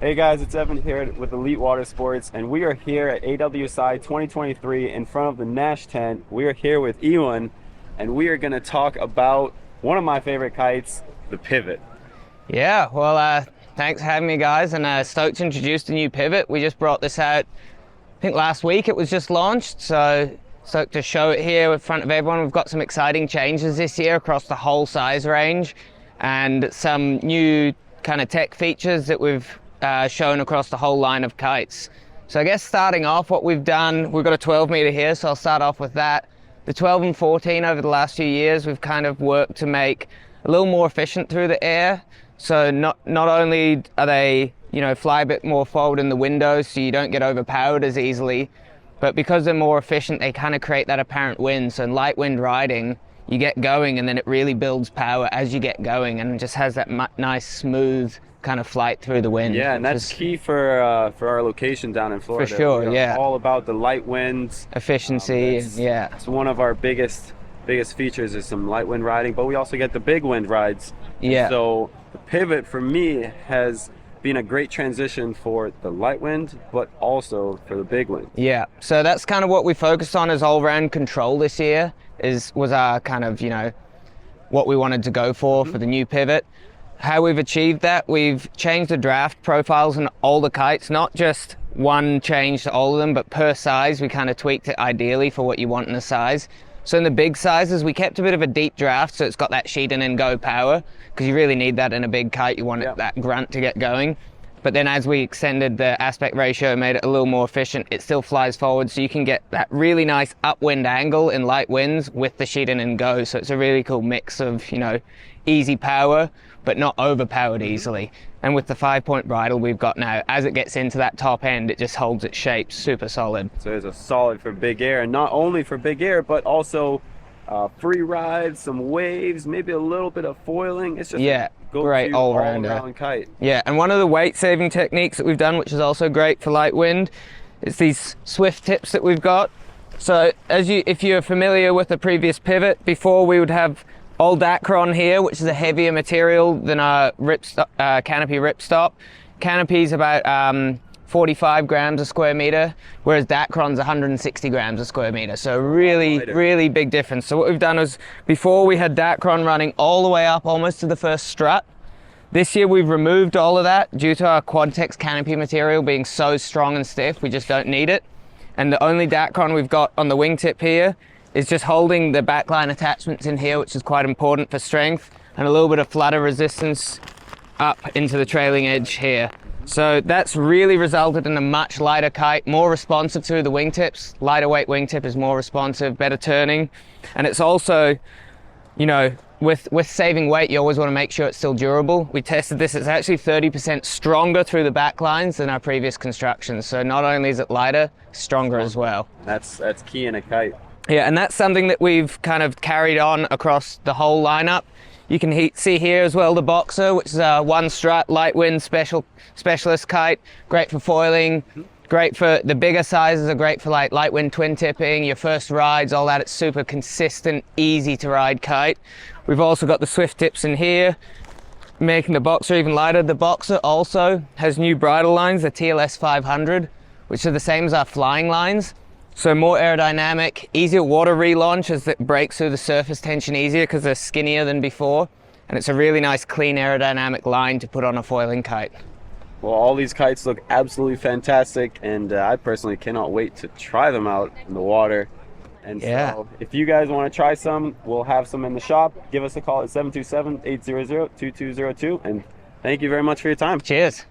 Hey guys, it's Evan here with Elite Water Sports, and we are here at AWSI 2023 in front of the NAISH tent. We are here with Ewan, and we are going to talk about one of my favorite kites, the Pivot. Yeah, well, thanks for having me, guys, and stoked to introduce the new Pivot. We just brought this out, I think last week it was just launched, so stoked to show it here in front of everyone. We've got some exciting changes this year across the whole size range, and some new kind of tech features that we've shown across the whole line of kites. So I guess starting off, what we've done, we've got a 12 meter here, so I'll start off with that. The 12 and 14 over the last few years, we've kind of worked to make a little more efficient through the air. So not only are they, fly a bit more forward in the windows so you don't get overpowered as easily, but because they're more efficient, they kind of create that apparent wind. So in light wind riding, you get going and then it really builds power as you get going and just has that nice smooth kind of flight through the wind. Yeah, and that's key for our location down in Florida. For sure, yeah. All about the light winds. Efficiency, yeah. It's one of our biggest features is some light wind riding, but we also get the big wind rides. Yeah. So the Pivot for me has been a great transition for the light wind, but also for the big wind. Yeah, so that's kind of what we focused on as all-round control this year, was our kind of, what we wanted to go for the new Pivot. How we've achieved that, we've changed the draft profiles on all the kites, not just one change to all of them, but per size. We kind of tweaked it ideally for what you want in the size. So in the big sizes, we kept a bit of a deep draft, so it's got that sheet and go power, because you really need that in a big kite. You want that grunt to get going. But then as we extended the aspect ratio, made it a little more efficient, it still flies forward, so you can get that really nice upwind angle in light winds with the sheet and go. So it's a really cool mix of, easy power, but not overpowered easily. And with the 5-point bridle we've got now, as it gets into that top end, it just holds its shape super solid. So it's a solid for big air, and not only for big air, but also free rides, some waves, maybe a little bit of foiling. It's just a great all-round kite. Yeah, and one of the weight-saving techniques that we've done, which is also great for light wind, is these swift tips that we've got. So if you're familiar with the previous Pivot, before we would have old Dacron here, which is a heavier material than our canopy ripstop. Canopy's about 45 grams a square meter, whereas Dacron's 160 grams a square meter. So really big difference. So what we've done is, before we had Dacron running all the way up almost to the first strut. This year we've removed all of that due to our Quadtex canopy material being so strong and stiff, we just don't need it. And the only Dacron we've got on the wingtip here is just holding the backline attachments in here, which is quite important for strength, and a little bit of flutter resistance up into the trailing edge here. So that's really resulted in a much lighter kite, more responsive to the wingtips. Lighter weight wingtip is more responsive, better turning. And it's also, with saving weight, you always want to make sure it's still durable. We tested this, it's actually 30% stronger through the backlines than our previous constructions. So not only is it lighter, stronger as well. That's key in a kite. Yeah, and that's something that we've kind of carried on across the whole lineup. You can see here as well the Boxer, which is a one strut light wind specialist kite. Great for foiling, great for the bigger sizes, are great for like light wind twin tipping, your first rides, all that. It's super consistent, easy to ride kite. We've also got the swift tips in here, making the Boxer even lighter. The Boxer also has new bridle lines, the TLS 500, which are the same as our flying lines. So more aerodynamic, easier water relaunch as it breaks through the surface tension easier because they're skinnier than before. And it's a really nice, clean aerodynamic line to put on a foiling kite. Well, all these kites look absolutely fantastic, and I personally cannot wait to try them out in the water. And so if you guys want to try some, we'll have some in the shop. Give us a call at 727-800-2202. And thank you very much for your time. Cheers.